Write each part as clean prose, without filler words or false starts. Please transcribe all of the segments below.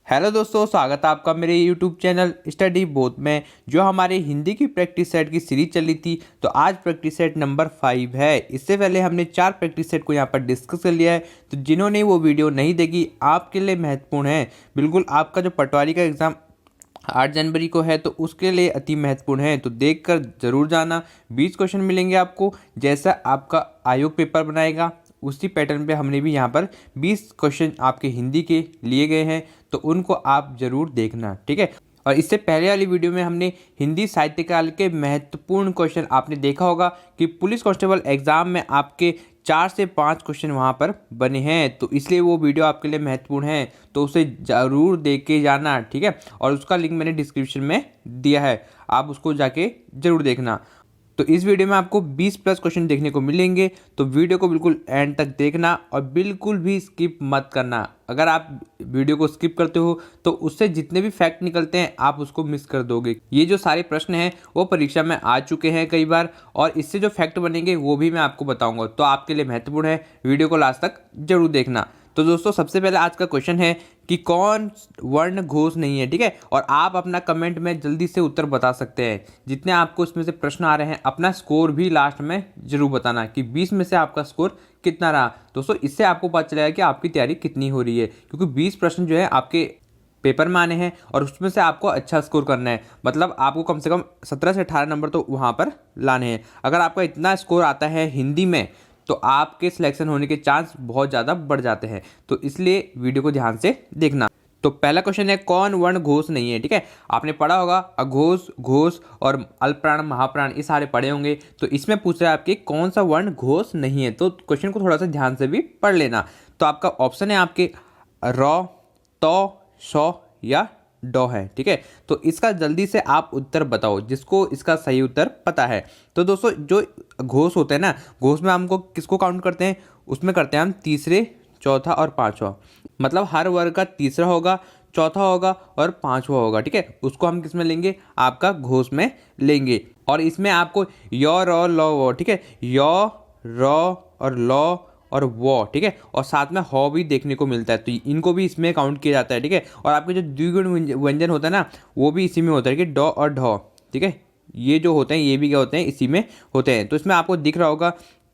Hello दोस्तों, स्वागत है आपका मेरे यूट्यूब चैनल स्टडी बोथ में। जो हमारे हिंदी की प्रैक्टिस सेट की सीरीज चली थी, तो आज प्रैक्टिस सेट नंबर 5 है। इससे पहले हमने 4 प्रैक्टिस सेट को यहाँ पर डिस्कस कर लिया है। तो जिन्होंने वो वीडियो नहीं देखी, आपके लिए महत्वपूर्ण है। बिल्कुल आपका जो पटवारी का एग्ज़ाम 8 जनवरी को है, तो उसके लिए अति महत्वपूर्ण है। तो देख कर जरूर जाना। 20 क्वेश्चन मिलेंगे आपको, जैसा आपका आयोग पेपर बनाएगा उसी पैटर्न पे हमने भी यहाँ पर 20 क्वेश्चन आपके हिंदी के लिए गए हैं, तो उनको आप जरूर देखना, ठीक है। और इससे पहले वाली वीडियो में हमने हिंदी साहित्य काल के महत्वपूर्ण क्वेश्चन आपने देखा होगा कि पुलिस कांस्टेबल एग्जाम में आपके 4 से 5 क्वेश्चन वहाँ पर बने हैं, तो इसलिए वो वीडियो आपके लिए महत्वपूर्ण है। तो उसे ज़रूर देख के जाना, ठीक है। और उसका लिंक मैंने डिस्क्रिप्शन में दिया है, आप उसको जाके ज़रूर देखना। तो इस वीडियो में आपको 20 प्लस क्वेश्चन देखने को मिलेंगे, तो वीडियो को बिल्कुल एंड तक देखना और बिल्कुल भी स्किप मत करना। अगर आप वीडियो को स्किप करते हो तो उससे जितने भी फैक्ट निकलते हैं आप उसको मिस कर दोगे। ये जो सारे प्रश्न हैं वो परीक्षा में आ चुके हैं कई बार, और इससे जो फैक्ट बनेंगे वो भी मैं आपको बताऊंगा। तो आपके लिए महत्वपूर्ण है, वीडियो को लास्ट तक जरूर देखना। तो दोस्तों, सबसे पहले आज का क्वेश्चन है कि कौन वर्ण घोष नहीं है, ठीक है। और आप अपना कमेंट में जल्दी से उत्तर बता सकते हैं। जितने आपको इसमें से प्रश्न आ रहे हैं, अपना स्कोर भी लास्ट में जरूर बताना कि 20 में से आपका स्कोर कितना रहा। दोस्तों, इससे आपको पता चलेगा कि आपकी तैयारी कितनी हो रही है, क्योंकि 20 प्रश्न जो है आपके पेपर में आने हैं और उसमें से आपको अच्छा स्कोर करना है। मतलब आपको कम से कम 17 से 18 नंबर तो वहाँ पर लाने हैं। अगर आपका इतना स्कोर आता है हिंदी में, तो आपके सिलेक्शन होने के चांस बहुत ज़्यादा बढ़ जाते हैं। तो इसलिए वीडियो को ध्यान से देखना। तो पहला क्वेश्चन है, कौन वर्ण घोष नहीं है, ठीक है। आपने पढ़ा होगा अघोष, घोष और अल्पप्राण, महाप्राण, ये सारे पढ़े होंगे। तो इसमें पूछ रहा है आपके कौन सा वर्ण घोष नहीं है। तो क्वेश्चन को थोड़ा सा ध्यान से भी पढ़ लेना। तो आपका ऑप्शन है आपके र, तो, शौ या डॉ है, ठीक है। तो इसका जल्दी से आप उत्तर बताओ, जिसको इसका सही उत्तर पता है। तो दोस्तों, जो घोष होते हैं ना, घोष में हमको किसको काउंट करते हैं, उसमें करते हैं हम तीसरे, चौथा और पांचवा। मतलब हर वर्ग का तीसरा होगा, चौथा होगा और पांचवा होगा, ठीक है। उसको हम किस में लेंगे, आपका घोष में लेंगे। और इसमें आपको यो, र, ल, व, ठीक है। यो, र और ल और वो, ठीक है। और साथ में हौ भी देखने को मिलता है, तो इनको भी इसमें काउंट किया जाता है, ठीक है। और आपके जो द्विगुण व्यंजन होता है ना, वो भी इसी में होता है कि डॉ और ढौ, ठीक है। ये जो होते हैं ये भी क्या होते हैं, इसी में होते हैं। तो इसमें आपको दिख रहा होगा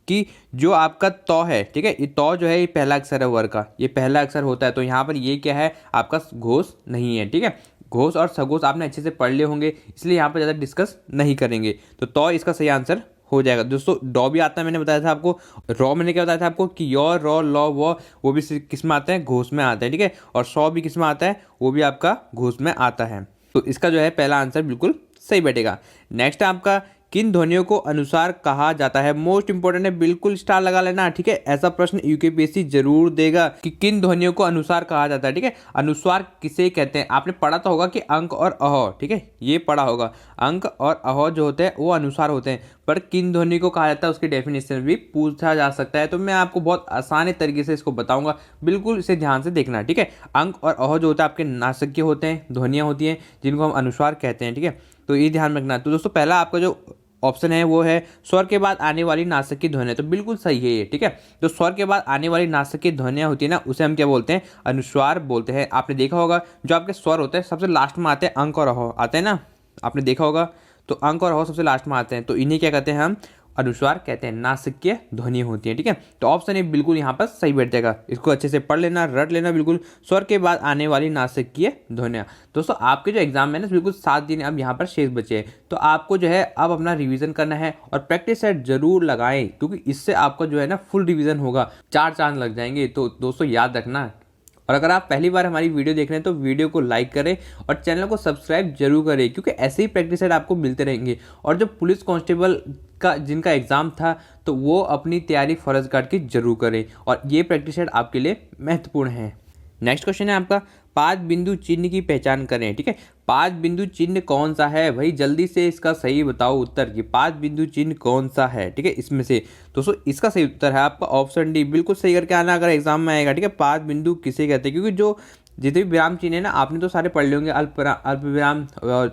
कि जो आपका तौ है, ठीक है, ये तौ जो है ये पहला अक्षर है वर्ग का, ये पहला अक्षर होता है। तो यहाँ पर ये क्या है, आपका घोष नहीं है, ठीक है। घोष और सघोष आपने अच्छे से पढ़ लिए होंगे, इसलिए यहाँ पर ज़्यादा डिस्कस नहीं करेंगे। तो तौ इसका सही आंसर हो जाएगा। दोस्तों, डॉ भी आता है, मैंने बताया था आपको। रॉ मैंने क्या बताया था आपको कि यो, रॉ, लॉ, वो भी किस में आता है, घोष में आता है, ठीक है। और सौ भी किस में आता है, वो भी आपका घोष में आता है। तो इसका जो है पहला आंसर बिल्कुल सही बैठेगा। नेक्स्ट आपका, किन ध्वनियों को अनुस्वार कहा जाता है। मोस्ट इंपोर्टेंट है, बिल्कुल स्टार लगा लेना, ठीक है। ऐसा प्रश्न यूकेपीएससी जरूर देगा कि किन ध्वनियों को अनुस्वार कहा जाता है, ठीक है। अनुस्वार किसे कहते हैं, आपने पढ़ा तो होगा कि अंक और अह, ठीक है, ये पढ़ा होगा। अंक और अह जो होते हैं वो अनुस्वार होते हैं, पर किन ध्वनि को कहा जाता है उसकी डेफिनेशन भी पूछा जा सकता है। तो मैं आपको बहुत आसान तरीके से इसको बताऊंगा, बिल्कुल इसे ध्यान से देखना, ठीक है। अंक और अह जो होता है आपके नासिक्य होते हैं, ध्वनियाँ होती हैं जिनको हम अनुस्वार कहते हैं, ठीक है। तो ये ध्यान रखना। तो दोस्तों, पहला आपका जो ऑप्शन है वो है स्वर के बाद आने वाली नासिक ध्वनियाँ, तो बिल्कुल सही है ये, ठीक है। तो स्वर के बाद आने वाली नासिक ध्वनियाँ होती है ना, उसे हम क्या बोलते हैं, अनुस्वार बोलते हैं। आपने देखा होगा जो आपके स्वर होते हैं सबसे लास्ट में आते हैं, अंक और अह आते हैं ना, आपने देखा होगा। तो अंक और अह सबसे लास्ट में आते हैं, तो इन्हें क्या कहते हैं हम, अनुस्वार कहते हैं, नासिक्य ध्वनि होती है, ठीक है। तो ऑप्शन ए बिल्कुल यहाँ पर सही बैठ जाएगा। इसको अच्छे से पढ़ लेना, रट लेना, बिल्कुल स्वर के बाद आने वाली नासिक्य ध्वनियाँ। दोस्तों, आपके जो एग्जाम है ना, बिल्कुल 7 दिन अब यहाँ पर शेष बचे हैं। तो आपको जो है अब अपना रिवीजन करना है और प्रैक्टिस सेट जरूर लगाएं, क्योंकि इससे आपका जो है ना फुल रिवीजन होगा, 4 चांद लग जाएंगे। तो दोस्तों, याद रखना। और अगर आप पहली बार हमारी वीडियो देख रहे हैं तो वीडियो को लाइक करें और चैनल को सब्सक्राइब जरूर करें, क्योंकि ऐसे ही प्रैक्टिस सेट आपको मिलते रहेंगे। और जो पुलिस कांस्टेबल का जिनका एग्जाम था, तो वो अपनी तैयारी फर्ज गार्ड की जरूर करें, और ये प्रैक्टिस सेट आपके लिए महत्वपूर्ण है। नेक्स्ट क्वेश्चन है आपका, 5 बिंदु चिन्ह की पहचान करें, ठीक है। 5 बिंदु चिन्ह कौन सा है भाई, जल्दी से इसका सही बताओ उत्तर कि 5 बिंदु चिन्ह कौन सा है, ठीक है। इसमें से दोस्तों इसका सही उत्तर है आपका ऑप्शन डी, बिल्कुल सही करके आना अगर एग्जाम में आएगा, ठीक है। 5 बिंदु किसे कहते हैं, क्योंकि जो जितने भी विराम चिन्ह है ना, आपने तो सारे पढ़ लिए होंगे, अल्प विराम,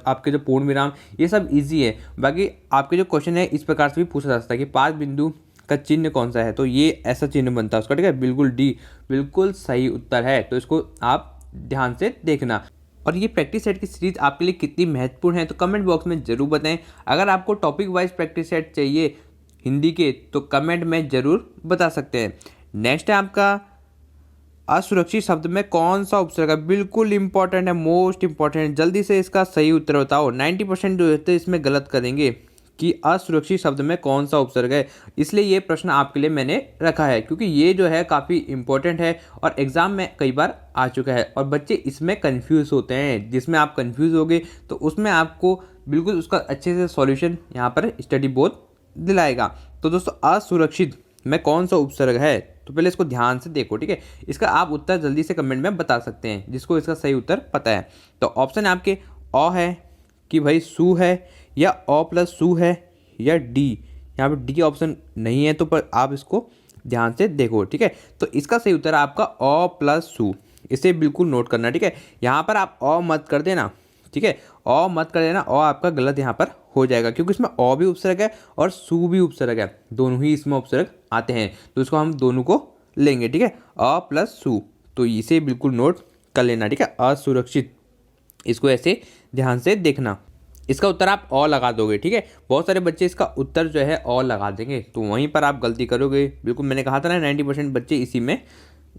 आपके जो पूर्ण विराम, ये सब ईजी है। बाकी आपके जो क्वेश्चन है इस प्रकार से भी पूछा जा सकता है कि 5 बिंदु का चिन्ह कौन सा है, तो ये ऐसा चिन्ह बनता है उसका, ठीक है। बिल्कुल डी बिल्कुल सही उत्तर है। तो इसको आप ध्यान से देखना। और ये प्रैक्टिस सेट की सीरीज आपके लिए कितनी महत्वपूर्ण है तो कमेंट बॉक्स में ज़रूर बताएं। अगर आपको टॉपिक वाइज प्रैक्टिस सेट चाहिए हिंदी के तो कमेंट में ज़रूर बता सकते हैं। नेक्स्ट है आपका असुरक्षित शब्द में कौन सा उपसर्ग है। बिल्कुल इंपॉर्टेंट है, मोस्ट इंपॉर्टेंट। जल्दी से इसका सही उत्तर बताओ। 90% जो होते हैं इसमें गलत करेंगे कि असुरक्षित शब्द में कौन सा उपसर्ग है। इसलिए ये प्रश्न आपके लिए मैंने रखा है क्योंकि ये जो है काफ़ी इंपॉर्टेंट है और एग्जाम में कई बार आ चुका है और बच्चे इसमें कंफ्यूज होते हैं। जिसमें आप कंफ्यूज होगे तो उसमें आपको बिल्कुल उसका अच्छे से सॉल्यूशन यहाँ पर स्टडी बोर्ड दिलाएगा। तो दोस्तों असुरक्षित में कौन सा उपसर्ग है तो पहले इसको ध्यान से देखो, ठीक है। इसका आप उत्तर जल्दी से कमेंट में बता सकते हैं जिसको इसका सही उत्तर पता है। तो ऑप्शन है आपके अ है कि भाई सु है या अ प्लस सु है या डी। यहाँ पर डी ऑप्शन नहीं है तो पर आप इसको ध्यान से देखो, ठीक है। तो इसका सही उत्तर है आपका अ प्लस सु। इसे बिल्कुल नोट करना, ठीक है। यहाँ पर आप अ मत कर देना, ठीक है। अ मत कर देना, अ आपका गलत यहाँ पर हो जाएगा क्योंकि इसमें अ भी उपसर्ग है और सु भी उपसर्ग है, दोनों ही इसमें उपसर्ग आते हैं। तो इसको हम दोनों को लेंगे, ठीक है, अ प्लस सु। तो इसे बिल्कुल नोट कर लेना, ठीक है। असुरक्षित, इसको ऐसे ध्यान से देखना। इसका उत्तर आप अ लगा दोगे, ठीक है। बहुत सारे बच्चे इसका उत्तर जो है अ लगा देंगे तो वहीं पर आप गलती करोगे। बिल्कुल मैंने कहा था ना 90% बच्चे इसी में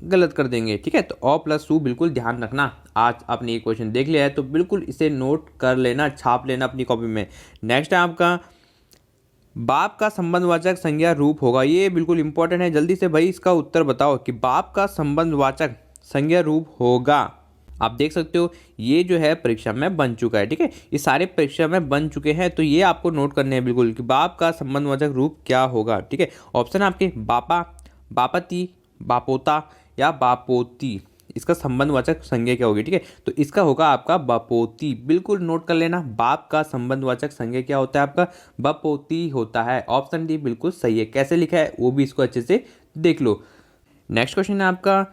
गलत कर देंगे, ठीक है। तो अ प्लस सु बिल्कुल ध्यान रखना। आज आपने ये क्वेश्चन देख लिया है तो बिल्कुल इसे नोट कर लेना, छाप लेना अपनी कॉपी में। नेक्स्ट है आपका बाप का संबंधवाचक संज्ञा रूप होगा। ये बिल्कुल इंपॉर्टेंट है, जल्दी से भाई इसका उत्तर बताओ कि बाप का संबंधवाचक संज्ञा रूप होगा। आप देख सकते हो ये जो है परीक्षा में बन चुका है, ठीक है। ये सारे परीक्षा में बन चुके हैं तो ये आपको नोट करने हैं बिल्कुल कि बाप का संबंधवाचक रूप क्या होगा, ठीक है। ऑप्शन आपके बापा, बापति, बापोता या बापोती। इसका संबंधवाचक संज्ञा क्या होगी, ठीक है। तो इसका होगा आपका बापोती। बिल्कुल नोट कर लेना, बाप का संबंधवाचक संज्ञा क्या होता है आपका बापोती होता है। ऑप्शन डी बिल्कुल सही है। कैसे लिखा है वो भी इसको अच्छे से देख लो। नेक्स्ट क्वेश्चन है आपका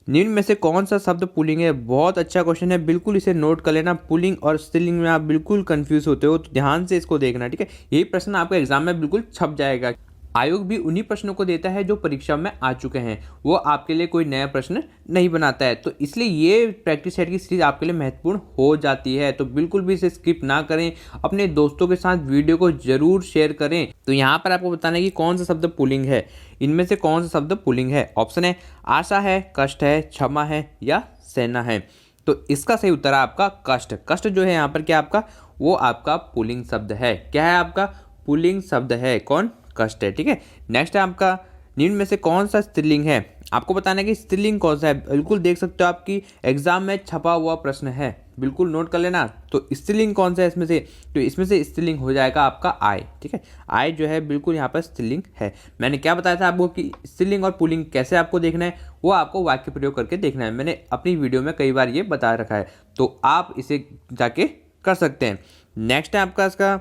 निम्न में से कौन सा शब्द पुल्लिंग है। बहुत अच्छा क्वेश्चन है, बिल्कुल इसे नोट कर लेना। पुल्लिंग और स्त्रीलिंग में आप बिल्कुल कंफ्यूज होते हो तो ध्यान से इसको देखना, ठीक है। यही प्रश्न आपका एग्जाम में बिल्कुल छप जाएगा। आयोग भी उन्हीं प्रश्नों को देता है जो परीक्षा में आ चुके हैं, वो आपके लिए कोई नया प्रश्न नहीं बनाता है। तो इसलिए ये प्रैक्टिस सेट की सीरीज आपके लिए महत्वपूर्ण हो जाती है। तो बिल्कुल भी इसे स्किप ना करें, अपने दोस्तों के साथ वीडियो को जरूर शेयर करें। तो यहाँ पर आपको बताना है कि कौन सा शब्द पुल्लिंग है, इनमें से कौन सा शब्द पुल्लिंग है। ऑप्शन है आशा है, कष्ट है, क्षमा है या सेना है। तो इसका सही उत्तर है आपका कष्ट। कष्ट जो है यहाँ पर क्या आपका वो आपका पुल्लिंग शब्द है। क्या है आपका पुल्लिंग शब्द है, कौन कष्ट है, ठीक है। नेक्स्ट है आपका निम्न में से कौन सा स्त्रीलिंग है। आपको बताना है कि स्त्रीलिंग कौन सा है। बिल्कुल देख सकते हो आपकी एग्जाम में छपा हुआ प्रश्न है, बिल्कुल नोट कर लेना। तो स्त्रीलिंग कौन सा है इसमें से, तो इसमें से स्त्रीलिंग हो जाएगा आपका आय, ठीक है। आय जो है बिल्कुल यहाँ पर स्त्रीलिंग है। मैंने क्या बताया था आपको कि स्त्रीलिंग और पुल्लिंग कैसे आपको देखना है, वो आपको वाक्य प्रयोग करके देखना है। मैंने अपनी वीडियो में कई बार ये बता रखा है तो आप इसे जाके कर सकते हैं। नेक्स्ट है आपका इसका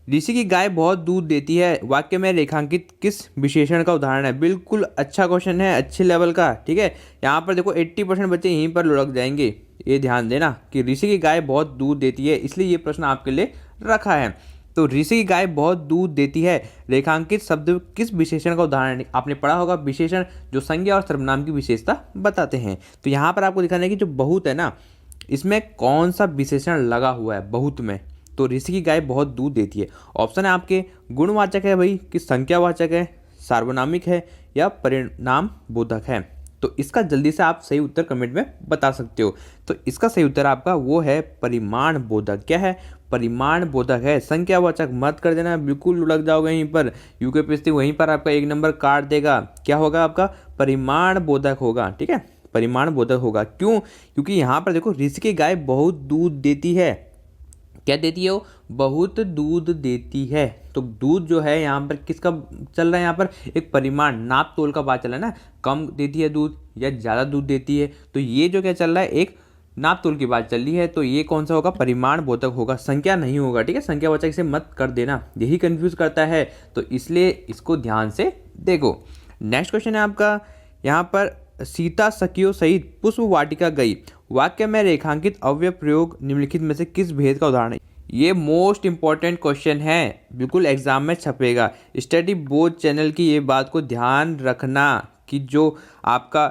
ऋषि की गाय बहुत दूध देती है, वाक्य में रेखांकित किस विशेषण का उदाहरण है। बिल्कुल अच्छा क्वेश्चन है, अच्छे लेवल का, ठीक है। यहाँ पर देखो 80% बच्चे यहीं पर लुढ़क जाएंगे। ये ध्यान देना कि ऋषि की गाय बहुत दूध देती है, इसलिए ये प्रश्न आपके लिए रखा है। तो ऋषि की गाय बहुत दूध देती है, रेखांकित शब्द किस विशेषण का उदाहरण है। आपने पढ़ा होगा विशेषण जो संज्ञा और सर्वनाम की विशेषता बताते हैं। तो यहाँ पर आपको दिखाना है कि जो बहुत है ना, इसमें कौन सा विशेषण लगा हुआ है बहुत में। तो ऋषि की गाय बहुत दूध देती है। ऑप्शन है आपके गुणवाचक है भाई कि संख्यावाचक है, सार्वनामिक है या परिणाम बोधक है। तो इसका जल्दी से आप सही उत्तर कमेंट में बता सकते हो। तो इसका सही उत्तर आपका वो है परिमाण बोधक। क्या है, परिमाण बोधक है। संख्यावाचक मत कर देना, बिल्कुल लुढ़क जाओगे यहीं पर, यूकेपीएससी वहीं पर आपका 1 नंबर काट देगा। क्या होगा आपका परिमाण बोधक होगा, ठीक है, परिमाण बोधक होगा। क्यों, क्योंकि यहाँ पर देखो ऋषि की गाय बहुत दूध देती है। क्या देती है वो, बहुत दूध देती है। तो दूध जो है यहाँ पर किसका चल रहा है, यहाँ पर एक परिमाण नाप तोल का बात चल रहा है ना, कम देती है दूध या ज़्यादा दूध देती है। तो ये जो क्या चल रहा है एक नाप तोल की बात चल रही है। तो ये कौन सा होगा, परिमाण बोधक होगा, संख्या नहीं होगा, ठीक है। संख्यावाचक से मत कर देना, यही कंफ्यूज करता है। तो इसलिए इसको ध्यान से देखो। नेक्स्ट क्वेश्चन है आपका यहाँ पर सीता सखियों सहित पुष्प वाटिका गई, वाक्य में रेखांकित अव्यय प्रयोग निम्नलिखित में से किस भेद का उदाहरण है। ये मोस्ट इंपॉर्टेंट क्वेश्चन है, बिल्कुल एग्जाम में छपेगा। स्टडी बोर्ड चैनल की ये बात को ध्यान रखना कि जो आपका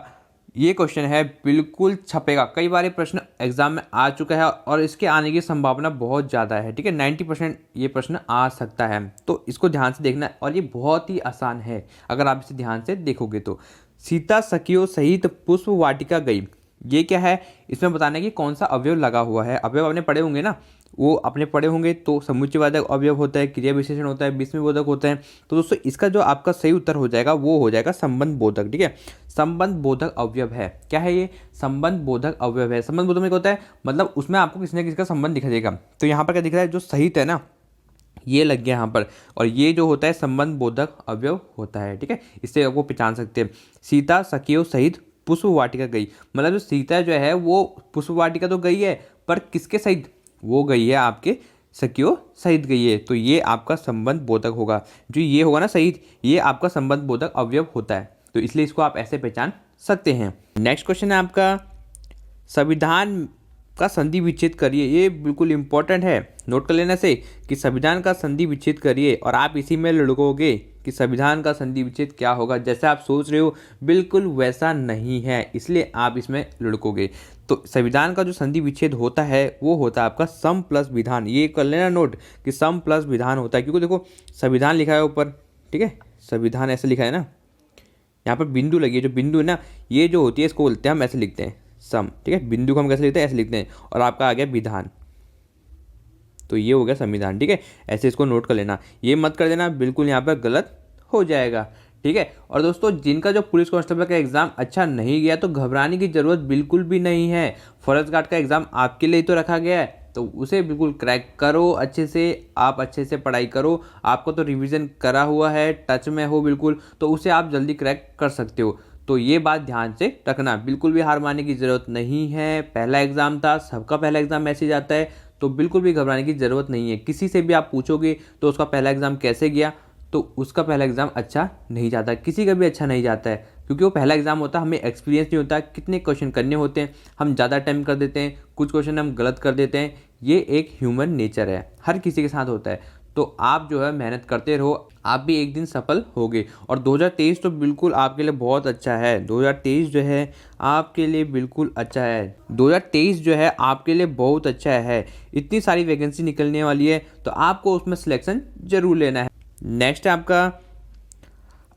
ये क्वेश्चन है बिल्कुल छपेगा, कई बार ये प्रश्न एग्जाम में आ चुका है और इसके आने की संभावना बहुत ज़्यादा है। ठीक है, 90% ये प्रश्न आ सकता है, तो इसको ध्यान से देखना और ये बहुत ही आसान है अगर आप इसे ध्यान से देखोगे तो। सीता सखियों सहित पुष्प वाटिका गई, ये क्या है, इसमें बताना है कि कौन सा अवयव लगा हुआ है। अवयव आपने पढ़े होंगे ना, वो अपने पढ़े होंगे। तो समुच्चयवाचक अवयव होता है, क्रिया विशेषण होता है, विस्मयबोधक होता है। तो दोस्तों इसका जो आपका सही उत्तर हो जाएगा वो हो जाएगा संबंध बोधक। ठीक है, संबंध बोधक अवयव है। क्या है ये, संबंध बोधक अवयव है। संबंध बोधक में क्या होता है, मतलब उसमें आपको किसी न किसी का संबंध दिखा देगा। तो यहाँ पर क्या दिख रहा है, जो सहित है ना ये लग गया यहाँ पर, और ये जो होता है संबंध बोधक अवयव होता है। ठीक है, इससे आपको पहचान सकते हैं। सीता सखियों सहित पुष्प वाटिका गई, मतलब जो सीता जो है वो पुष्प वाटिका तो गई है, पर किसके सहित, वो गई है आपके सखियों सहित गई है। तो ये आपका संबंध बोधक होगा। जो ये होगा ना सहित, ये आपका संबंध बोधक अवयव होता है, तो इसलिए इसको आप ऐसे पहचान सकते हैं। नेक्स्ट क्वेश्चन है आपका, संविधान का संधि विच्छेद करिए। ये बिल्कुल इंपॉर्टेंट है, नोट कर लेना से कि संविधान का संधि विच्छेद करिए, और आप इसी में लुढ़कोगे कि संविधान का संधि विच्छेद क्या होगा। जैसा आप सोच रहे हो बिल्कुल वैसा नहीं है, इसलिए आप इसमें लुढ़कोगे। तो संविधान का जो संधि विच्छेद होता है वो होता है आपका सम प्लस विधान। ये कर लेना नोट कि सम प्लस विधान होता है, क्योंकि देखो संविधान लिखा है ऊपर, ठीक है, संविधान ऐसे लिखा है ना, यहाँ पर बिंदु लगी है, जो बिंदु है ना ये जो होती है इसको बोलते हैं हम ऐसे लिखते हैं सम। ठीक है, बिंदु को हम कैसे लिखते हैं, ऐसे लिखते हैं, और आपका आ गया विधान, तो ये हो गया संविधान। ठीक है, ऐसे इसको नोट कर लेना, ये मत कर देना, बिल्कुल यहाँ पर गलत हो जाएगा। ठीक है, और दोस्तों जिनका जो पुलिस कांस्टेबल का एग्जाम अच्छा नहीं गया तो घबराने की जरूरत बिल्कुल भी नहीं है। फॉरेस्ट गार्ड का एग्जाम आपके लिए तो रखा गया है, तो उसे बिल्कुल क्रैक करो अच्छे से, आप अच्छे से पढ़ाई करो। आपको तो रिवीजन करा हुआ है, टच में हो बिल्कुल, तो उसे आप जल्दी क्रैक कर सकते हो। तो ये बात ध्यान से रखना, बिल्कुल भी हार मानने की ज़रूरत नहीं है। पहला एग्ज़ाम था, सबका पहला एग्ज़ाम ऐसे जाता है, तो बिल्कुल भी घबराने की ज़रूरत नहीं है। किसी से भी आप पूछोगे तो उसका पहला एग्ज़ाम कैसे गया, तो उसका पहला एग्ज़ाम अच्छा नहीं जाता, किसी का भी अच्छा नहीं जाता है, क्योंकि वो पहला एग्ज़ाम होता है, हमें एक्सपीरियंस नहीं होता कितने क्वेश्चन करने होते हैं, हम ज़्यादा टाइम कर देते हैं, कुछ क्वेश्चन हम गलत कर देते हैं। ये एक ह्यूमन नेचर है, हर किसी के साथ होता है। तो आप जो है मेहनत करते रहो, आप भी एक दिन सफल होगे। और 2023 तो बिल्कुल आपके लिए बहुत अच्छा है। 2023 जो है आपके लिए बिल्कुल अच्छा है, 2023 जो है आपके लिए बहुत अच्छा है। इतनी सारी वैकेंसी निकलने वाली है, तो आपको उसमें सिलेक्शन जरूर लेना है। नेक्स्ट है आपका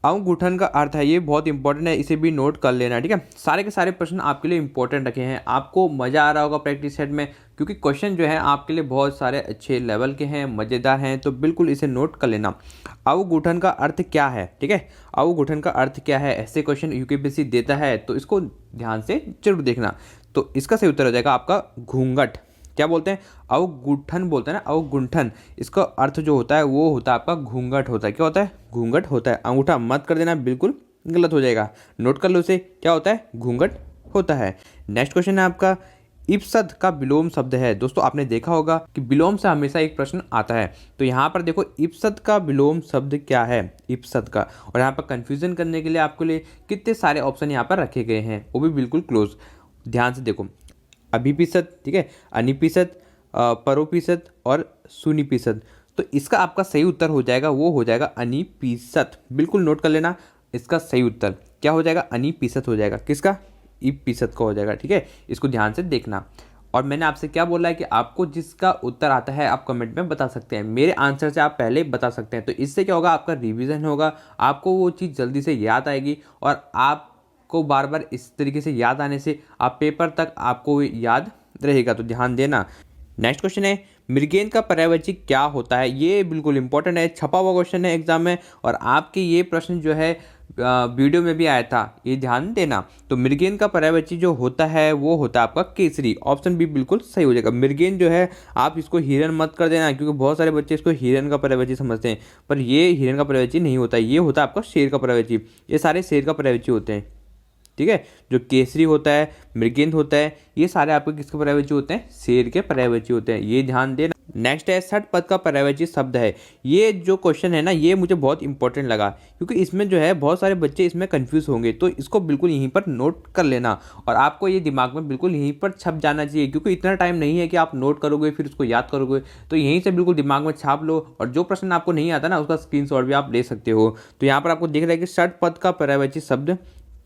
अवगुठन का अर्थ है, ये बहुत इंपॉर्टेंट है, इसे भी नोट कर लेना। ठीक है, सारे के सारे प्रश्न आपके लिए इंपॉर्टेंट रखे हैं। आपको मज़ा आ रहा होगा प्रैक्टिस सेट में, क्योंकि क्वेश्चन जो है आपके लिए बहुत सारे अच्छे लेवल के हैं, मज़ेदार हैं, तो बिल्कुल इसे नोट कर लेना। अवगुठन का अर्थ क्या है, ठीक है, अवगुठन का अर्थ क्या है, ऐसे क्वेश्चन यूकेपीएससी देता है, तो इसको ध्यान से जरूर देखना। तो इसका सही उत्तर हो जाएगा आपका घूंघट। क्या बोलते हैं, अवगुंठन बोलते हैं ना, अवगुंठन, इसका अर्थ जो होता है वो होता है आपका घूंघट होता है। क्या होता है, घूंघट होता है। अंगूठा मत कर देना, बिल्कुल गलत हो जाएगा, नोट कर लो उसे, क्या होता है, घूंघट होता है। नेक्स्ट क्वेश्चन है आपका, इप्सद का विलोम शब्द है। दोस्तों आपने देखा होगा कि विलोम से हमेशा एक प्रश्न आता है, तो यहाँ पर देखो इप्सद का विलोम शब्द क्या है, इप्सद का, और यहाँ पर कंफ्यूजन करने के लिए आपके लिए कितने सारे ऑप्शन यहाँ पर रखे गए हैं, वो भी बिल्कुल क्लोज, ध्यान से देखो। अभिपिसद, ठीक है, अनिपिसद, परोपिसद और सुनिपिसद। तो इसका आपका सही उत्तर हो जाएगा, वो हो जाएगा अनिपिसद, बिल्कुल नोट कर लेना। इसका सही उत्तर क्या हो जाएगा, अनिपिसद हो जाएगा, किसका, इपिसद का हो जाएगा। ठीक है, इसको ध्यान से देखना। और मैंने आपसे क्या बोला है कि आपको जिसका उत्तर आता है आप कमेंट में बता सकते हैं, मेरे आंसर से आप पहले बता सकते हैं। तो इससे क्या होगा, आपका रिवीजन होगा, आपको वो चीज़ जल्दी से याद आएगी, और आप को बार बार इस तरीके से याद आने से आप पेपर तक आपको याद रहेगा, तो ध्यान देना। नेक्स्ट क्वेश्चन है, मृगेंद्र का पर्यायवाची क्या होता है। ये बिल्कुल इंपॉर्टेंट है, छपा हुआ क्वेश्चन है एग्जाम में, और आपके ये प्रश्न जो है वीडियो में भी आया था, ये ध्यान देना। तो मृगेंद्र का पर्यायवाची जो होता है वो होता है आपका केसरी, ऑप्शन भी बिल्कुल सही हो जाएगा। मृगेंद्र जो है आप इसको हिरन मत कर देना, क्योंकि बहुत सारे बच्चे इसको हिरन का पर्यायवाची समझते हैं, पर ये हिरन का पर्यायवाची नहीं होता, ये होता है आपका शेर का पर्यायवाची। ये सारे शेर का पर्यायवाची होते हैं। ठीक है, जो केसरी होता है, मृगेंद्र होता है, ये सारे आपके किसके पर्यायवाची होते हैं, शेर के पर्यायवाची होते हैं, ये ध्यान देना। नेक्स्ट है, षट पद का पर्यायवाची शब्द है। ये जो क्वेश्चन है ना, ये मुझे बहुत इंपॉर्टेंट लगा, क्योंकि इसमें जो है बहुत सारे बच्चे इसमें कंफ्यूज होंगे, तो इसको बिल्कुल यहीं पर नोट कर लेना, और आपको ये दिमाग में बिल्कुल यहीं पर छप जाना चाहिए, क्योंकि इतना टाइम नहीं है कि आप नोट करोगे फिर उसको याद करोगे, तो यहीं से बिल्कुल दिमाग में छाप लो, और जो प्रश्न आपको नहीं आता ना उसका स्क्रीनशॉट भी आप ले सकते हो। तो यहाँ पर आपको दिख रहा है कि षट पद का पर्यायवाची शब्द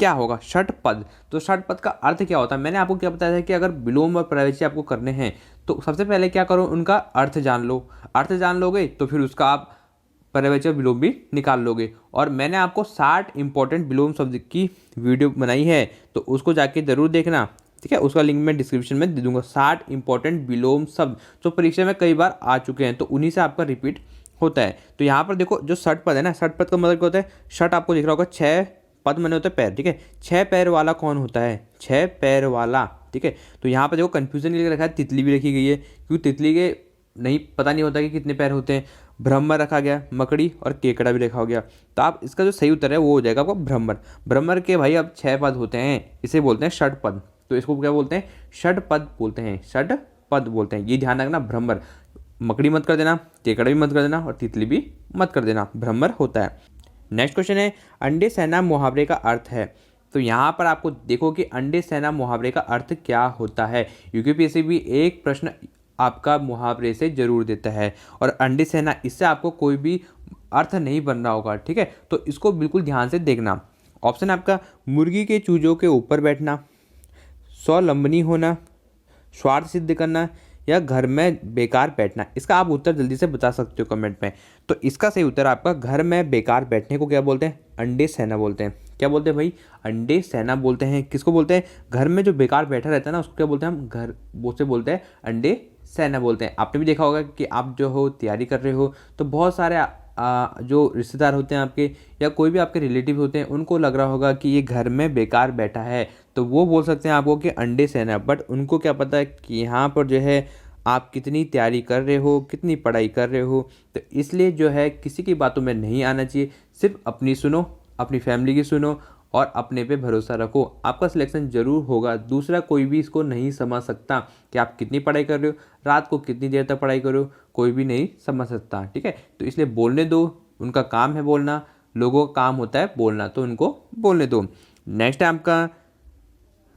क्या होगा, षटपद। तो षटपद का अर्थ क्या होता है, मैंने आपको क्या बताया था कि अगर विलोम और प्रवेशी आपको करने हैं तो सबसे पहले क्या करो, उनका अर्थ जान लो। अर्थ जान लोगे तो फिर उसका आप पर्यवेक्षक विलोम भी निकाल लोगे। और मैंने आपको 60 इंपॉर्टेंट विलोम शब्द की वीडियो बनाई है, तो उसको जाके जरूर देखना, ठीक है। उसका लिंक मैं डिस्क्रिप्शन में दे दूंगा। 60 इंपॉर्टेंट विलोम शब्द जो परीक्षा में कई बार आ चुके हैं, तो उन्हीं से आपका रिपीट होता है। तो यहाँ पर देखो जो षट पद है ना, षट पद का मतलब क्या होता है, षट आपको दिख रहा होगा, 6 पद माने होते हैं पैर, ठीक है। 6 पैर वाला कौन होता है, 6 पैर वाला, ठीक है। तो यहाँ पर देखो कंफ्यूजन लिख रखा है, तितली भी रखी गई है, क्योंकि तितली के नहीं पता नहीं होता कि कितने पैर होते हैं। भ्रमर रखा गया, मकड़ी और केकड़ा भी रखा हो गया। तो आप इसका जो सही उत्तर है वो हो जाएगा आपको भ्रमर। भ्रमर के भाई अब 6 पद होते हैं, इसे बोलते हैं षटपद। तो इसको क्या बोलते हैं, षटपद बोलते हैं, षटपद बोलते हैं। ये ध्यान रखना, भ्रमर, मकड़ी मत कर देना, केकड़ा भी मत कर देना और तितली भी मत कर देना, भ्रमर होता है। नेक्स्ट क्वेश्चन है, अंडे सेना मुहावरे का अर्थ है। तो यहाँ पर आपको देखो कि अंडे सेना मुहावरे का अर्थ क्या होता है। यूपीएससी भी एक प्रश्न आपका मुहावरे से जरूर देता है, और अंडे सेना, इससे आपको कोई भी अर्थ नहीं बन रहा होगा, ठीक है। तो इसको बिल्कुल ध्यान से देखना। ऑप्शन आपका, मुर्गी के चूजों के ऊपर बैठना, स्वावलंबनी होना, स्वार्थ सिद्ध करना, या घर में बेकार बैठना। इसका आप उत्तर जल्दी से बता सकते हो कमेंट में। तो इसका सही उत्तर आपका, घर में बेकार बैठने को क्या बोलते हैं, अंडे सेना बोलते हैं। क्या बोलते हैं भाई, अंडे सेना बोलते हैं। किसको बोलते हैं, घर में जो बेकार बैठा रहता है ना, उसको क्या बोलते हैं हम, घर, वो से बोलते हैं अंडे सेना बोलते हैं। आपने भी देखा होगा कि आप जो हो तैयारी कर रहे हो, तो बहुत सारे जो रिश्तेदार होते हैं आपके, या कोई भी आपके रिलेटिव होते हैं, उनको लग रहा होगा कि ये घर में बेकार बैठा है, तो वो बोल सकते हैं आपको कि अंडे सेना। बट उनको क्या पता है कि यहाँ पर जो है आप कितनी तैयारी कर रहे हो, कितनी पढ़ाई कर रहे हो। तो इसलिए जो है किसी की बातों में नहीं आना चाहिए, सिर्फ अपनी सुनो, अपनी फैमिली की सुनो और अपने पे भरोसा रखो, आपका सिलेक्शन जरूर होगा। दूसरा कोई भी इसको नहीं समझ सकता कि आप कितनी पढ़ाई कर रहे हो, रात को कितनी देर तक पढ़ाई कर रहे हो, कोई भी नहीं समझ सकता, ठीक है। तो इसलिए बोलने दो, उनका काम है बोलना, लोगों का काम होता है बोलना, तो उनको बोलने दो। नेक्स्ट है आपका,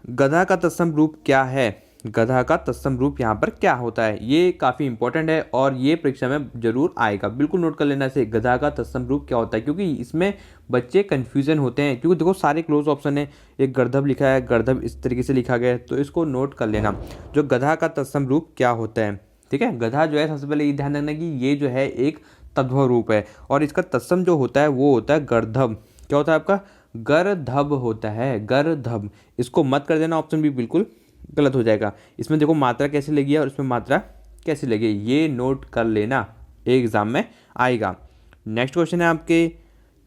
गधा का तत्सम रूप क्या है। गधा का तत्सम रूप यहाँ पर क्या होता है, ये काफ़ी इंपॉर्टेंट है और ये परीक्षा में जरूर आएगा, बिल्कुल नोट कर लेना से गधा का तत्सम रूप क्या होता है, क्योंकि इसमें बच्चे कन्फ्यूजन होते हैं। क्योंकि देखो सारे क्लोज ऑप्शन है, एक गर्दभ लिखा है, गर्दभ इस तरीके से लिखा गया है, तो इसको नोट कर लेना, जो गधा का तत्सम रूप क्या होता है, ठीक है। गधा जो है, सबसे पहले ये ध्यान रखना कि ये जो है एक तद्भव रूप है, और इसका तत्सम जो होता है वो होता है गर्दभ। क्या होता है आपका, गर्दभ होता है, गर्दभ। इसको मत कर देना, ऑप्शन भी बिल्कुल गलत हो जाएगा। इसमें देखो मात्रा कैसे लगी है और इसमें मात्रा कैसे लगी है, ये नोट कर लेना, एक एग्जाम में आएगा। नेक्स्ट क्वेश्चन है आपके,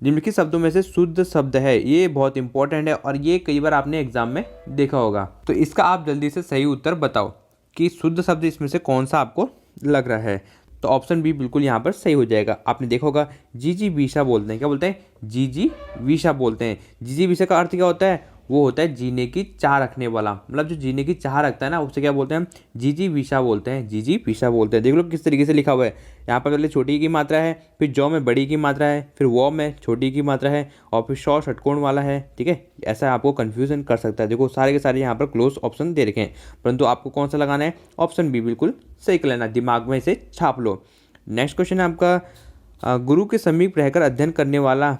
निम्नलिखित शब्दों में से शुद्ध शब्द है। ये बहुत इंपॉर्टेंट है और ये कई बार आपने एग्जाम में देखा होगा। तो इसका आप जल्दी से सही उत्तर बताओ कि शुद्ध शब्द इसमें से कौन सा आपको लग रहा है। तो ऑप्शन बी बिल्कुल यहाँ पर सही हो जाएगा। आपने देखा होगा जीजी विषा बोलते हैं, क्या बोलते हैं, जीजी विषा बोलते हैं। जीजी विषा का अर्थ क्या होता है, वो होता है जीने की चाह रखने वाला, मतलब जो जीने की चाह रखता है ना, उसे क्या बोलते हैं हम, जीजी विषा बोलते हैं, जीजी विषा बोलते हैं। देख लो किस तरीके से लिखा हुआ है, यहाँ पर पहले छोटी की मात्रा है, फिर जौ में बड़ी की मात्रा है, फिर वो में छोटी की मात्रा है, और फिर शौ षटकोण वाला है, ठीक है। ऐसा आपको कन्फ्यूजन कर सकता है। देखो सारे के सारे यहाँ पर क्लोज ऑप्शन दे रखे हैं, परंतु आपको कौन सा लगाना है, ऑप्शन बी बिल्कुल सही कर लेना, दिमाग में इसे छाप लो। नेक्स्ट क्वेश्चन है आपका, गुरु के समीप रहकर अध्ययन करने वाला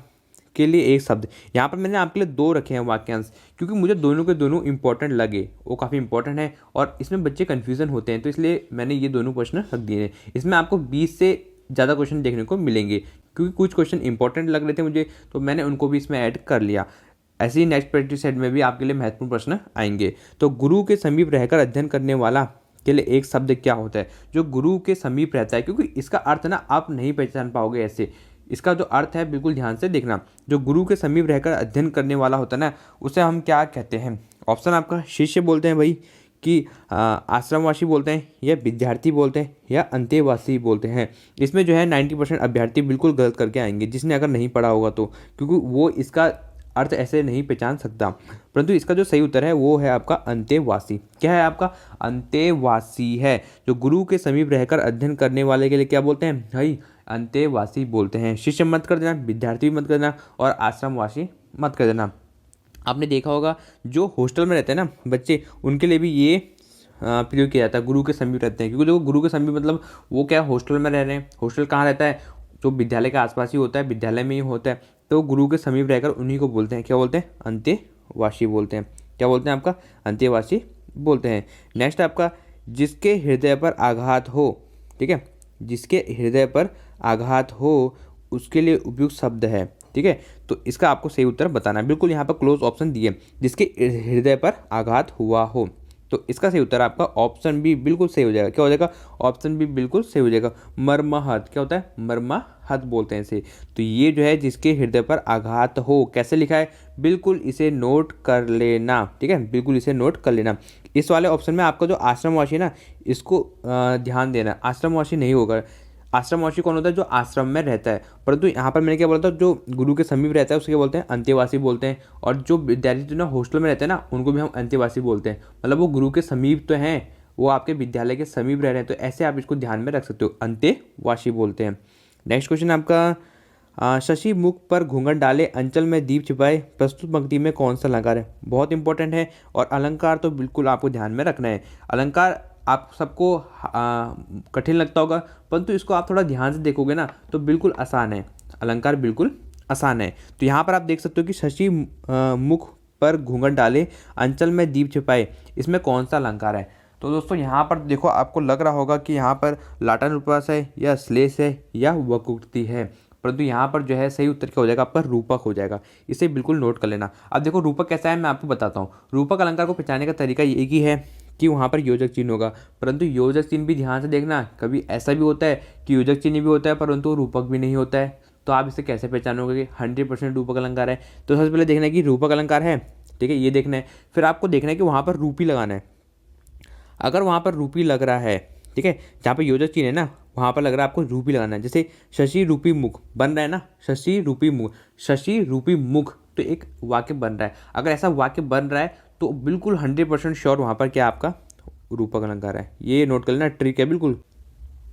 के लिए एक शब्द। यहाँ पर मैंने आपके लिए 2 रखे हैं वाक्यांश, क्योंकि मुझे दोनों के दोनों इंपॉर्टेंट लगे, वो काफ़ी इंपॉर्टेंट है और इसमें बच्चे कन्फ्यूजन होते हैं, तो इसलिए मैंने ये दोनों प्रश्न रख दिए हैं। इसमें आपको 20 से ज़्यादा क्वेश्चन देखने को मिलेंगे, क्योंकि कुछ क्वेश्चन इंपॉर्टेंट लग रहे थे मुझे, तो मैंने उनको भी इसमें ऐड कर लिया। ऐसे ही नेक्स्ट प्रैक्टिस सेट में भी आपके लिए महत्वपूर्ण प्रश्न आएंगे। तो गुरु के समीप रहकर अध्ययन करने वाला के लिए एक शब्द क्या होता है, जो गुरु के समीप रहता है, क्योंकि इसका अर्थ ना आप नहीं पहचान पाओगे ऐसे। इसका जो अर्थ है बिल्कुल ध्यान से देखना, जो गुरु के समीप रहकर अध्ययन करने वाला होता है ना, उसे हम क्या कहते हैं। ऑप्शन आपका, शिष्य बोलते हैं भाई, कि आश्रमवासी बोलते हैं, या विद्यार्थी बोलते हैं, या अंतेवासी बोलते हैं। इसमें जो है 90% अभ्यर्थी बिल्कुल गलत करके आएंगे, जिसने अगर नहीं पढ़ा होगा तो, क्योंकि वो इसका अर्थ ऐसे नहीं पहचान सकता। परंतु इसका जो सही उत्तर है वो है आपका अंतेवासी। क्या है आपका, अंतेवासी है। जो गुरु के समीप रहकर अध्ययन करने वाले के लिए क्या बोलते हैं भाई, अंतेवासी बोलते हैं। शिष्य मत कर देना, विद्यार्थी मत कर देना, और आश्रमवासी मत कर देना। आपने देखा होगा जो हॉस्टल में रहते हैं ना बच्चे, उनके लिए भी ये प्रयोग किया जाता है, गुरु के समीप रहते हैं। क्योंकि देखो गुरु के समीप मतलब वो क्या, हॉस्टल में रह रहे हैं। हॉस्टल कहाँ रहता है, जो विद्यालय के आसपास ही होता है, विद्यालय में ही होता है, तो गुरु के समीप रहकर उन्हीं को बोलते हैं, क्या बोलते हैं, अंतेवासी अंत्यवासी बोलते हैं। क्या बोलते हैं आपका? अंत्यवासी बोलते हैं। नेक्स्ट आपका जिसके हृदय पर आघात हो, ठीक है, जिसके हृदय पर आघात हो उसके लिए उपयुक्त शब्द है, ठीक है। तो इसका आपको सही उत्तर बताना है। बिल्कुल यहाँ पर क्लोज ऑप्शन दिए, जिसके हृदय पर आघात हुआ हो। तो इसका सही उत्तर आपका ऑप्शन बी बिल्कुल सही हो जाएगा। क्या हो जाएगा? ऑप्शन बी बिल्कुल सही हो जाएगा। मर्माहत क्या होता है? मर्माहत बोलते हैं इसे। तो ये जो है जिसके हृदय पर आघात हो, कैसे लिखा है? बिल्कुल इसे नोट कर लेना, ठीक है, बिल्कुल इसे नोट कर लेना। इस वाले ऑप्शन में आपका जो आश्रमवासी है ना, इसको ध्यान देना। आश्रमवासी नहीं होगा। आश्रमवासी कौन होता है? जो आश्रम में रहता है। परंतु यहाँ पर मैंने क्या बोला था, जो गुरु के समीप रहता है उसके क्या बोलते हैं? अंत्यवासी बोलते हैं। और जो विद्यार्थी जो ना हॉस्टल में रहते हैं ना, उनको भी हम अंत्यवासी बोलते हैं। मतलब वो गुरु के समीप तो हैं, वो आपके विद्यालय के समीप रह रहे हैं, तो ऐसे आप इसको ध्यान में रख सकते हो, अंत्यवासी बोलते हैं। नेक्स्ट क्वेश्चन आपका शशि मुख पर घूंघट डाले अंचल में दीप छिपाए, प्रस्तुत पंक्ति में कौन सा अलंकार है? बहुत इंपॉर्टेंट है। और अलंकार तो बिल्कुल आपको ध्यान में रखना है। अलंकार आप सबको कठिन लगता होगा, परंतु इसको आप थोड़ा ध्यान से देखोगे ना तो बिल्कुल आसान है। अलंकार बिल्कुल आसान है। तो यहाँ पर आप देख सकते हो कि शशि मुख पर घूंघट डाले अंचल में दीप छिपाए, इसमें कौन सा अलंकार है? तो दोस्तों यहाँ पर देखो, आपको लग रहा होगा कि यहाँ पर लाटन उपवास है या श्लेष है या वक्रोक्ति है, परंतु यहाँ पर जो है सही उत्तर क्या हो जाएगा? आपका रूपक हो जाएगा। इसे बिल्कुल नोट कर लेना। अब देखो रूपक कैसा है, मैं आपको बताता हूँ। रूपक अलंकार को पहचानने का तरीका एक ही है कि वहाँ पर योजक चिन्ह होगा, परंतु योजक चिन्ह भी ध्यान से देखना। कभी ऐसा भी होता है कि योजक चिन्ह भी होता है परंतु रूपक भी नहीं होता है। तो आप इसे कैसे पहचानोगे कि 100% रूपक अलंकार है? तो सबसे पहले देखना है कि रूपक अलंकार है, ठीक है, ये देखना है। फिर आपको देखना है कि वहाँ पर रूपी लगाना है। अगर वहाँ पर रूपी लग रहा है, ठीक है, जहाँ पर योजक चिन्ह है ना, वहाँ पर लग रहा है आपको रूपी लगाना है। जैसे शशि रूपी मुख बन रहा है ना, शशि रूपी मुख, शशि रूपी मुख, तो एक वाक्य बन रहा है। अगर ऐसा वाक्य बन रहा है तो बिल्कुल 100% श्योर वहाँ पर क्या आपका रूपक अलंकार है। ये नोट कर लेना, ट्रिक है बिल्कुल,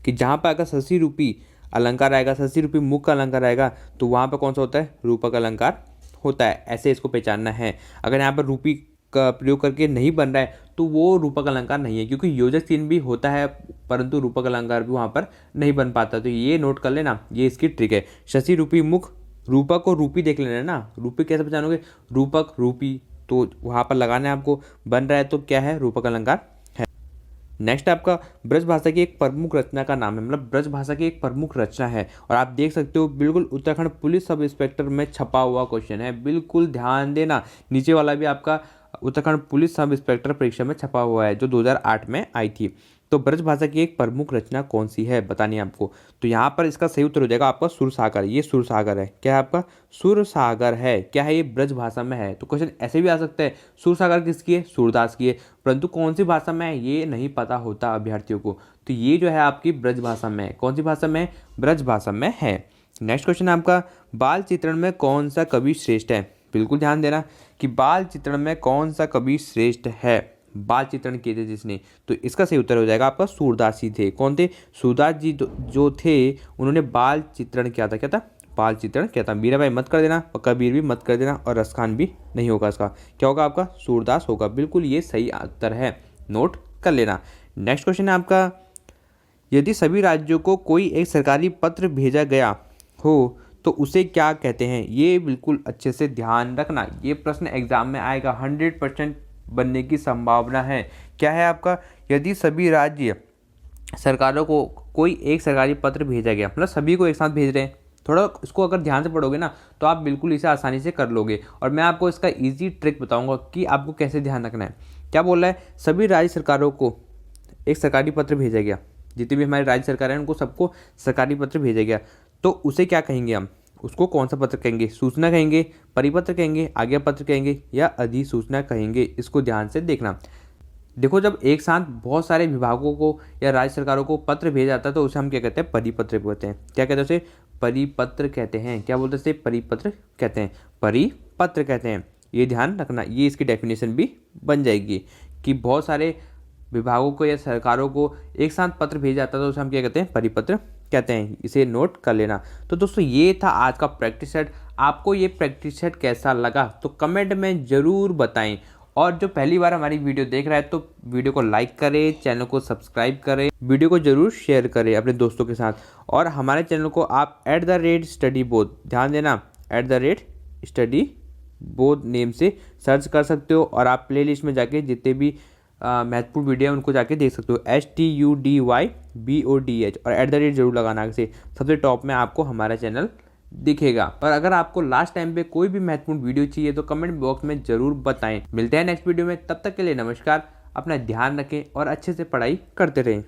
कि जहाँ पर अगर शशि रूपी अलंकार आएगा, शशि रूपी मुख का अलंकार आएगा, तो वहाँ पर कौन सा होता है? रूपक अलंकार होता है। ऐसे इसको पहचानना है। अगर यहाँ पर रूपी का प्रयोग करके नहीं बन रहा है तो वो रूपक अलंकार नहीं है, क्योंकि योजक चिन्ह भी होता है परंतु रूपक अलंकार भी वहाँ पर नहीं बन पाता। तो ये नोट कर लेना, ये इसकी ट्रिक है। शशि रूपी मुख, रूपक को रूपी देख लेना ना, रूपी कैसे पहचानोगे? रूपक रूपी, तो वहाँ पर लगाना है आपको। बन रहा है तो क्या है? रूपक अलंकार है। नेक्स्ट आपका ब्रज भाषा की एक प्रमुख रचना का नाम है, मतलब ब्रज भाषा की एक प्रमुख रचना है। और आप देख सकते हो बिल्कुल उत्तराखंड पुलिस सब इंस्पेक्टर में छपा हुआ क्वेश्चन है, बिल्कुल ध्यान देना। नीचे वाला भी आपका उत्तराखंड पुलिस सब इंस्पेक्टर परीक्षा में छपा हुआ है, जो 2008 में आई थी। तो ब्रज भाषा की एक प्रमुख रचना कौन सी है बतानी है आपको। तो यहाँ पर इसका सही उत्तर हो जाएगा आपका सुरसागर। ये सुरसागर है। क्या है आपका? सुरसागर है। क्या है? ये ब्रज भाषा में है। तो क्वेश्चन ऐसे भी आ सकता है, सुरसागर किसकी है? सूरदास की है, परंतु कौन सी भाषा में है ये नहीं पता होता अभ्यर्थियों को। तो ये जो है आपकी ब्रज भाषा में है। कौन सी भाषा में? ब्रज भाषा में है। नेक्स्ट क्वेश्चन आपका बाल चित्रण में कौन सा कवि श्रेष्ठ है? बिल्कुल ध्यान देना कि बाल चित्रण में कौन सा कवि श्रेष्ठ है। बाल चित्रण किए थे जिसने, तो इसका सही उत्तर हो जाएगा आपका सूरदास जी थे। कौन थे? सूरदास जी जो थे उन्होंने बाल चित्रण किया था। क्या था? बाल चित्रण किया था। मीराबाई मत कर देना और कबीर भी मत कर देना और रसखान भी नहीं होगा। इसका क्या होगा? आपका सूरदास होगा। बिल्कुल ये सही उत्तर है, नोट कर लेना। नेक्स्ट क्वेश्चन है आपका यदि सभी राज्यों को कोई एक सरकारी पत्र भेजा गया हो तो उसे क्या कहते हैं? ये बिल्कुल अच्छे से ध्यान रखना, ये प्रश्न एग्जाम में आएगा, 100% बनने की संभावना है। क्या है आपका? यदि सभी राज्य सरकारों को कोई एक सरकारी पत्र भेजा गया, मतलब सभी को एक साथ भेज रहे हैं। थोड़ा इसको अगर ध्यान से पढ़ोगे ना तो आप बिल्कुल इसे आसानी से कर लोगे। और मैं आपको इसका ईजी ट्रिक बताऊंगा कि आपको कैसे ध्यान रखना है। क्या बोल रहा है? सभी राज्य सरकारों को एक सरकारी पत्र भेजा गया, जितनी भी हमारी राज्य सरकार है उनको सबको सरकारी पत्र भेजा गया, तो उसे क्या कहेंगे हम? उसको कौन सा पत्र कहेंगे? सूचना कहेंगे, परिपत्र कहेंगे, आज्ञा पत्र कहेंगे या अधिसूचना कहेंगे? इसको ध्यान से देखना। देखो, जब एक साथ बहुत सारे विभागों को या राज्य सरकारों को पत्र भेजा जाता है तो उसे हम क्या कहते हैं? परिपत्र कहते हैं। क्या कहते हैं उसे? परिपत्र कहते हैं। क्या बोलते हैं उसे? परिपत्र कहते हैं, परिपत्र कहते हैं। ये ध्यान रखना, ये इसकी डेफिनेशन भी बन जाएगी कि बहुत सारे विभागों को या सरकारों को एक साथ पत्र भेजा जाता है तो उसे हम क्या कहते हैं? परिपत्र कहते हैं। इसे नोट कर लेना। तो दोस्तों ये था आज का प्रैक्टिस सेट। आपको ये प्रैक्टिस सेट कैसा लगा तो कमेंट में ज़रूर बताएं। और जो पहली बार हमारी वीडियो देख रहा है तो वीडियो को लाइक करें, चैनल को सब्सक्राइब करें, वीडियो को ज़रूर शेयर करें अपने दोस्तों के साथ। और हमारे चैनल को आप @StudyBoth, ध्यान देना, @StudyBoth बोध नेम से सर्च कर सकते हो और आप प्लेलिस्ट में जाके जितने भी महत्वपूर्ण वीडियो है उनको जाके देख सकते हो। STUDYBODH और @ जरूर लगाना से सबसे टॉप में आपको हमारा चैनल दिखेगा। और अगर आपको लास्ट टाइम पे कोई भी महत्वपूर्ण वीडियो चाहिए तो कमेंट बॉक्स में ज़रूर बताएं। मिलते हैं नेक्स्ट वीडियो में, तब तक के लिए नमस्कार। अपना ध्यान रखें और अच्छे से पढ़ाई करते रहें।